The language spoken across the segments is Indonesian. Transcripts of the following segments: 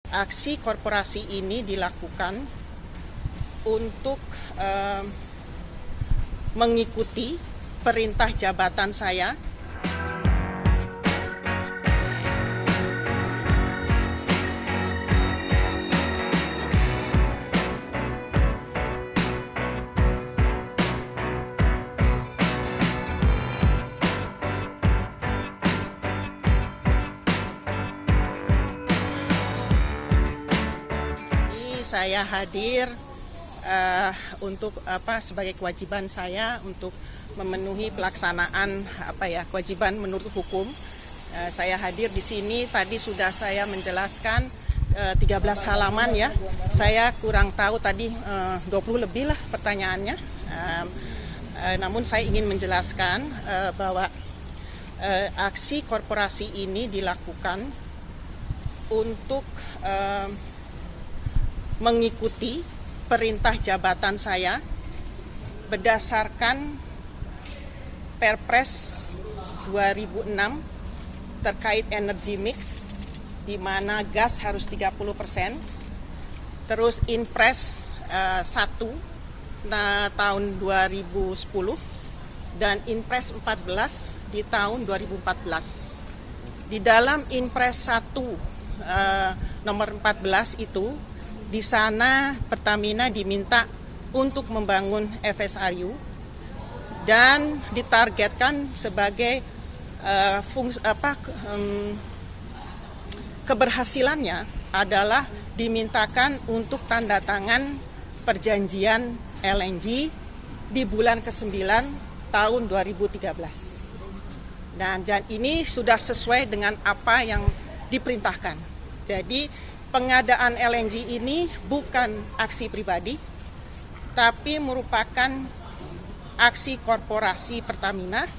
Aksi korporasi ini dilakukan untuk mengikuti perintah jabatan saya. Saya hadir untuk sebagai kewajiban saya untuk memenuhi pelaksanaan kewajiban menurut hukum. Saya hadir di sini, tadi sudah saya menjelaskan 13 halaman ya. Saya kurang tahu tadi 20 lebih lah pertanyaannya. Namun saya ingin menjelaskan bahwa aksi korporasi ini dilakukan untuk mengikuti perintah jabatan saya berdasarkan Perpres 2006 terkait energy mix, di mana gas harus 30%, terus Inpres 1 tahun 2010 dan Inpres 14 di tahun 2014. Di dalam Inpres 1 nomor 14 itu, di sana Pertamina diminta untuk membangun FSRU dan ditargetkan sebagai keberhasilannya adalah dimintakan untuk tanda tangan perjanjian LNG di bulan ke-9 tahun 2013. Dan ini sudah sesuai dengan apa yang diperintahkan. Jadi pengadaan LNG ini bukan aksi pribadi, tapi merupakan aksi korporasi Pertamina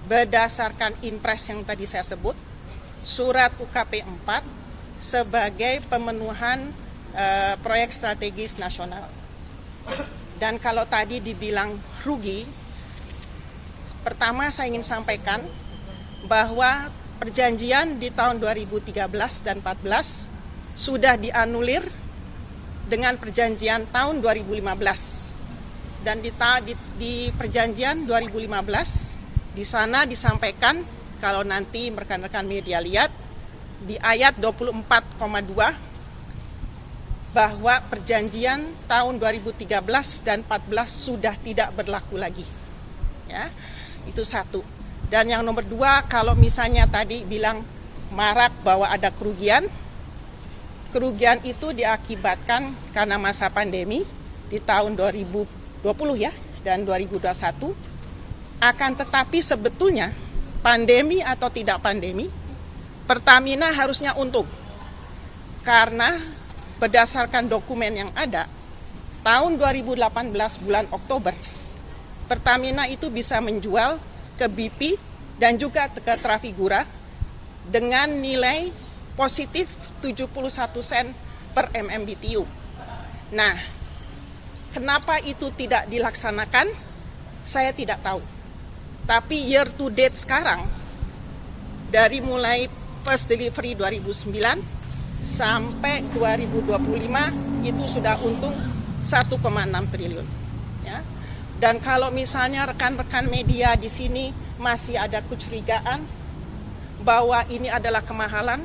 berdasarkan Inpres yang tadi saya sebut, surat UKP 4 sebagai pemenuhan proyek strategis nasional. Dan kalau tadi dibilang rugi, pertama saya ingin sampaikan bahwa perjanjian di tahun 2013 dan 2014 sudah dianulir dengan perjanjian tahun 2015. Dan di perjanjian 2015, di sana disampaikan, kalau nanti rekan-rekan media lihat, di ayat 24,2, bahwa perjanjian tahun 2013 dan 14 sudah tidak berlaku lagi. Ya, itu satu. Dan yang nomor dua, kalau misalnya tadi bilang marak bahwa ada kerugian itu diakibatkan karena masa pandemi di tahun 2020 ya dan 2021. Akan tetapi sebetulnya pandemi atau tidak pandemi, Pertamina harusnya untung. Karena berdasarkan dokumen yang ada, tahun 2018 bulan Oktober, Pertamina itu bisa menjual ke BP dan juga ke Trafigura dengan nilai positif 71 sen per MMBTU. Nah, kenapa itu tidak dilaksanakan? Saya tidak tahu. Tapi year to date sekarang, dari mulai first delivery 2009 sampai 2025 itu sudah untung 1,6 triliun. Ya. Dan kalau misalnya rekan-rekan media di sini masih ada kecurigaan bahwa ini adalah kemahalan,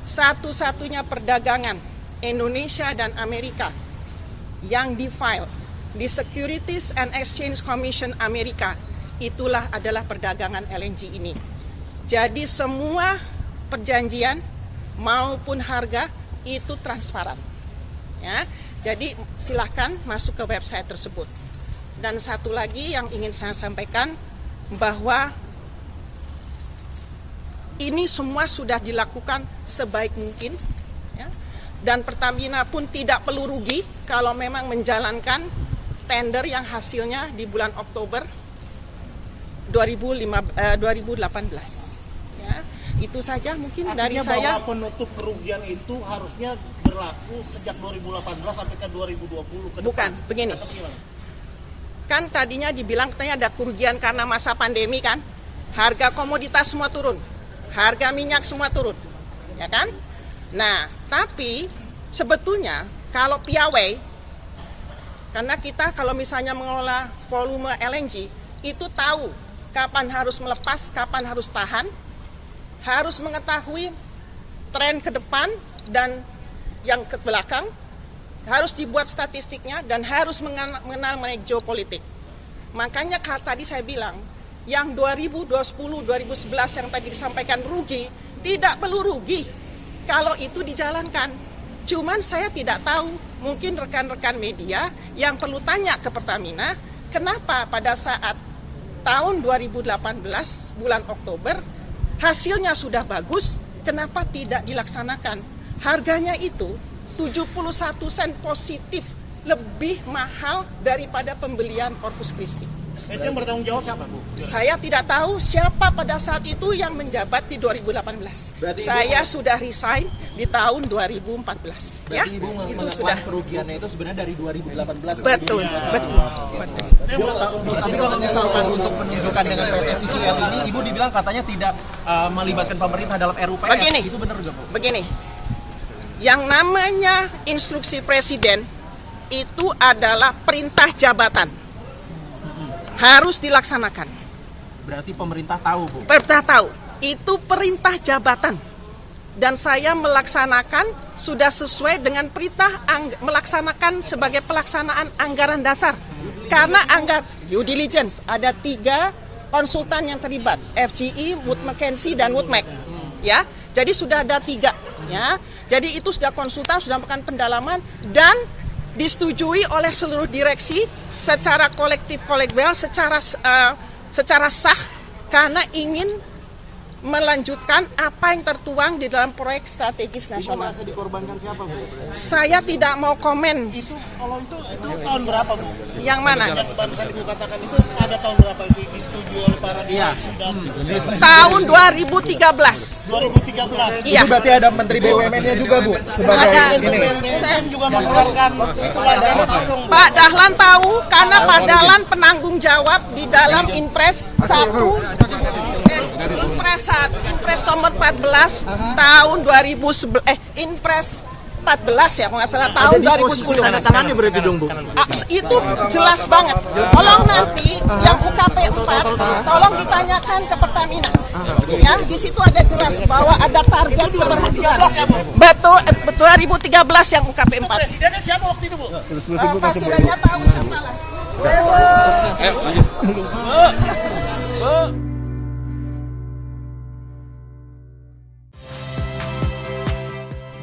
satu-satunya perdagangan Indonesia dan Amerika yang di-file di Securities and Exchange Commission Amerika, itulah adalah perdagangan LNG ini. Jadi semua perjanjian maupun harga itu transparan. Ya, jadi silakan masuk ke website tersebut. Dan satu lagi yang ingin saya sampaikan, bahwa ini semua sudah dilakukan sebaik mungkin, ya. Dan Pertamina pun tidak perlu rugi kalau memang menjalankan tender yang hasilnya di bulan Oktober 2018. Ya, itu saja mungkin. Artinya dari saya. Bahwa penutup kerugian itu harusnya berlaku sejak 2018 sampai ke 2020 ke depan. Bukan, begini. Kan tadinya dibilang katanya ada kerugian karena masa pandemi kan, harga komoditas semua turun. Harga minyak semua turun, ya kan? Nah, Tapi sebetulnya kalau piawai, karena kita kalau misalnya mengelola volume LNG, itu tahu kapan harus melepas, kapan harus tahan, harus mengetahui tren ke depan dan yang ke belakang, harus dibuat statistiknya dan harus mengenal mengenai geopolitik. Makanya tadi saya bilang, yang 2010, 2011 yang tadi disampaikan rugi, tidak perlu rugi kalau itu dijalankan. Cuman saya tidak tahu, mungkin rekan-rekan media yang perlu tanya ke Pertamina, kenapa pada saat tahun 2018 bulan Oktober hasilnya sudah bagus, kenapa tidak dilaksanakan? Harganya itu 71 sen positif, lebih mahal daripada pembelian Corpus Christi. Itu yang bertanggung jawab siapa, Bu? Saya tidak tahu siapa pada saat itu yang menjabat di 2018. Berarti saya sudah resign di tahun 2014. Berarti Ya, Ibu itu mengakui sudah. kerugiannya itu sebenarnya dari 2018. Betul, betul, betul. Tapi kalau misalkan untuk penunjukan dengan PT CCL ini, Ibu dibilang katanya tidak melibatkan pemerintah dalam RUPS. Begini. Itu benar juga, Bu? Begini, yang namanya instruksi presiden itu adalah perintah jabatan. Harus dilaksanakan. Berarti pemerintah tahu, Bu? Perintah tahu, itu perintah jabatan. Dan saya melaksanakan sudah sesuai dengan perintah melaksanakan sebagai pelaksanaan anggaran dasar. Karena due diligence, ada 3 konsultan yang terlibat, FGE, Wood Mackenzie, dan Woodmac. Ya, jadi sudah ada 3. Ya, jadi itu sudah konsultan, sudah melakukan pendalaman dan disetujui oleh seluruh direksi secara kolektif-kolegial, secara sah, karena ingin melanjutkan apa yang tertuang di dalam proyek strategis nasional. Itu dikorbankan siapa, Bu? Saya tidak mau komen. Kalau itu tahun berapa, Bu? Yang mana? Yang barusan Ibu katakan itu ada tahun berapa itu disetujui oleh para direksi dan Tahun 2013. 2013. Iya. Itu berarti ada Menteri BUMN-nya juga, Bu, sebagai Ada. ini. Saya juga mengeluarkan itu ada. Pak Dahlan tahu karena Pak Dahlan penanggung jawab di dalam Inpres 1, Inpres nomor 14 tahun 2011, Inpres 14 ya, kalau nggak salah tahun 2010. Tanda tangannya berarti dong, Bu? Itu jelas banget. Tolong nanti yang UKP 4, tolong ditanyakan ke Pertamina. Ya, di situ ada jelas bahwa ada target keberhasilan. Betul, 2013 yang UKP 4. Presidennya siapa waktu itu, Bu? Presidennya tahu siapa lah.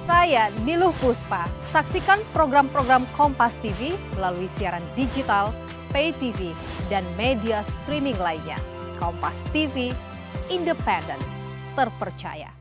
Saya Niluh Puspa. Saksikan program-program Kompas TV melalui siaran digital, pay TV, dan media streaming lainnya. Kompas TV, independen, terpercaya.